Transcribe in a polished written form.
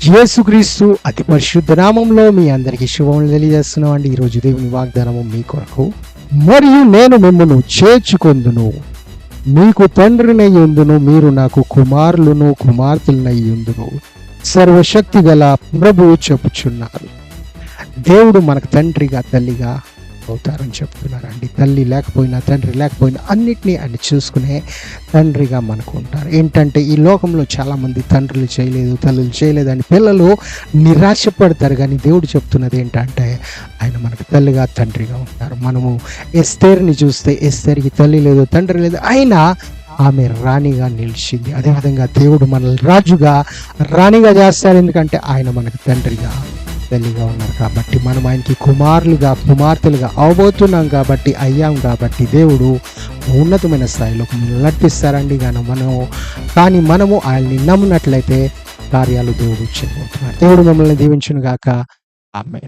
యేసుక్రీస్తు అతి పరిశుద్ధ నామంలో మీ అందరికీ శుభములు తెలియజేస్తున్నాం అండి. ఈరోజు దేవుని వాగ్దానము మీ కొరకు. మరియు నేను మిమ్మల్ని చేర్చుకొందును, మీకు తండ్రినై ఉందును, మీరు నాకు కుమారులను కుమార్తెలనై ఉందును, సర్వశక్తి గల ప్రభువు చెప్పుచున్నారు. దేవుడు మనకు తండ్రిగా తల్లిగా అవుతారని చెప్తున్నారండి. తల్లి లేకపోయినా తండ్రి లేకపోయినా అన్నిటినీ ఆయన చూసుకునే తండ్రిగా మనకు ఉంటారు. ఏంటంటే ఈ లోకంలో చాలామంది తండ్రులు చేయలేదు, తల్లులు చేయలేదు అని పిల్లలు నిరాశపడతారు. కానీ దేవుడు చెప్తున్నది ఏంటంటే ఆయన మనకు తల్లిగా తండ్రిగా ఉంటారు. మనము ఎస్తేర్ని చూస్తే ఎస్తేర్కి తల్లి లేదు, తండ్రి లేదు, అయినా ఆమె రాణిగా నిలిచింది. అదేవిధంగా దేవుడు మనల్ని రాజుగా రాణిగా చేస్తారు. ఎందుకంటే ఆయన మనకు తండ్రిగా తల్లిగా ఉన్నారు కాబట్టి మనం ఆయనకి కుమారులుగా కుమార్తెలుగా అవబోతున్నాం కాబట్టి అయ్యాం కాబట్టి దేవుడు ఉన్నతమైన స్థాయిలో నడిపిస్తారండి. కానీ మనము ఆయన్ని నమ్మినట్లయితే కార్యాలు దేవుడు చేయబోతున్నారు. దేవుడు మమ్మల్ని దీవించును గాక. ఆమేన్.